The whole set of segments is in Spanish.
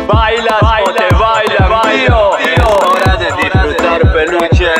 Bailas o te bailan, tío. Es hora de disfrutar, peluche.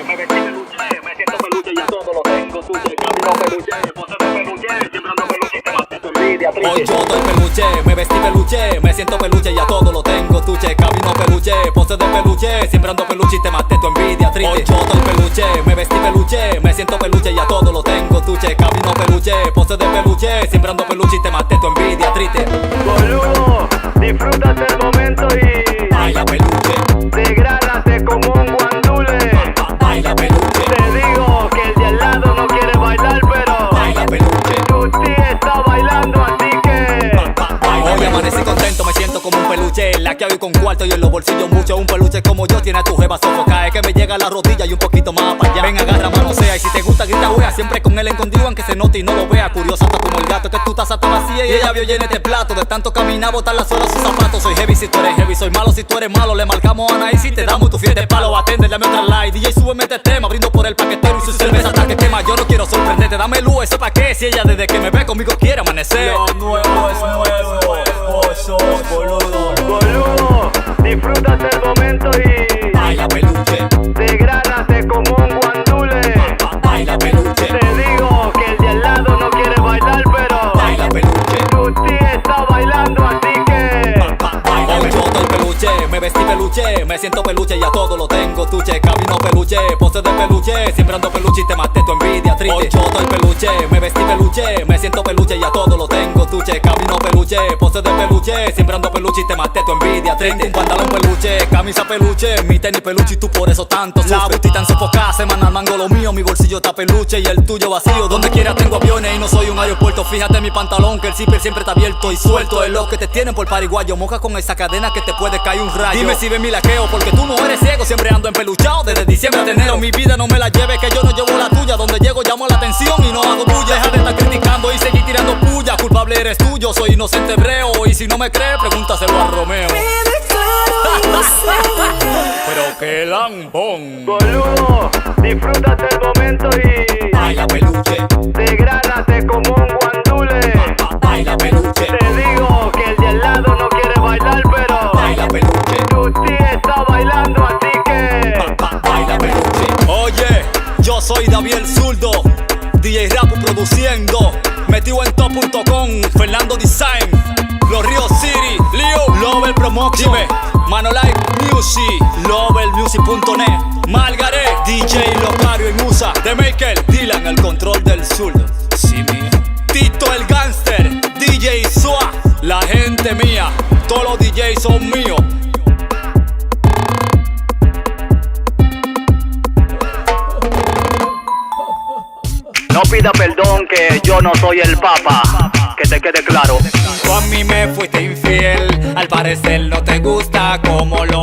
Me vestí peluche, me siento peluche, ya todo lo tengo, tuche, camino peluche, pose de peluche, siempre ando peluche y te maté tu envidia, triste. Hoy yo doy peluche, me vestí peluche, me siento peluche, ya todo lo tengo, tuche, camino peluche, pose de peluche, siempre ando peluche y te maté tu envidia, triste. Hoy yo doy peluche, me vestí peluche, me siento peluche, ya todo lo tengo, tuche, camino peluche, pose de peluche, siempre ando peluche y te maté tu envidia, triste. Boludo, disfrútate el momento y Baila peluche, degrádate como un guandule. baila peluche, Te digo que el de al lado no quiere bailar, pero baila peluche. tu tía está bailando, así que Hoy amanecí contento, me siento como un peluche. La que hago con cuarto y en los bolsillos mucho. Un peluche como yo tiene a tu jeva sofoca. Es que me llega a la rodilla y un poquito más para allá. Ven, agarra, mano sea. Y si te gusta, grita, wea. Siempre con él escondido, aunque se note y no lo vea. Curiosa está como el gato, que tu taza está vacía y ella vio llena este plato. De tanto caminar, botar la suela a sus zapatos. Soy heavy si tú eres heavy, soy malo si tú eres malo. Le marcamos a Anaí si te damos tu fiesta de palo. Atende, dame otra like. DJ, súbeme este tema. Brindo por el paquetero y su cerveza hasta que quema. Yo no quiero sorprenderte, dame luz, eso pa' qué. Si ella desde que me ve conmigo quiere amanecer. Lo nuevo es nuevo, vos sos boludo. boludo, disfrútate el momento y Baila peluche, degrádate como un guandule. baila peluche, Te digo que el de al lado no quiere bailar, pero baila peluche. tu tía está bailando, así que Hoy yo doy peluche, me vestí peluche, me siento peluche, ya todo lo tengo, tuche, camino peluche, pose de peluche, siempre ando peluche y te maté tu envidia, triste. Hoy yo doy peluche, me vestí peluche, me siento peluche, ya todo lo tengo, tuche, camino peluche, pose de peluche, siempre ando peluche y te maté tu envidia, triste. Un pantalón peluche, camisa peluche, mi tenis peluche y tú por eso tanto sufres. La buti tan sofocada, semanal mango lo mío, mi bolsillo está peluche y el tuyo vacío. Donde quiera tengo aviones y no soy un aeropuerto. Fíjate en mi pantalón que el zipper siempre está abierto y suelto. Es lo que te tienen por pariguayo, moja con esa cadena que te puede caer un rayo. Dime si ven mi laqueo, porque tú no eres ciego, siempre ando empeluchado desde diciembre hasta enero. Mi vida no me la lleve, que yo no llevo la tuya. Donde llego llamo la atención y no hago bulla. Deja de estar criticando y seguir tirando puya. Culpable eres tú, yo soy inocente hebreo. Y si no me crees, pregúntaselo a Romeo. Pero qué lambón. boludo, disfrútate el momento y Baila peluche, degrádate como un guandule. baila peluche, Te digo que el de al lado no quiere bailar, pero baila peluche, tu tía está bailando, así que baila peluche. Oye, yo soy David Zurdo, DJ Rapu produciendo, metido en top.com, Fernando Design, Los Ríos City, Leo, Lover Promotion, Manolife Music, lovermusic.net, Margaret, DJ Locario y Musa, The Maker, Dylan, el control del zurdo, sí, mío. Tito el Gangster, DJ Soa, la gente mía, todos los DJs son míos. no pida perdón que yo no soy el papa, que te quede claro. Tú a mí me fuiste infiel, al parecer no te gusta como lo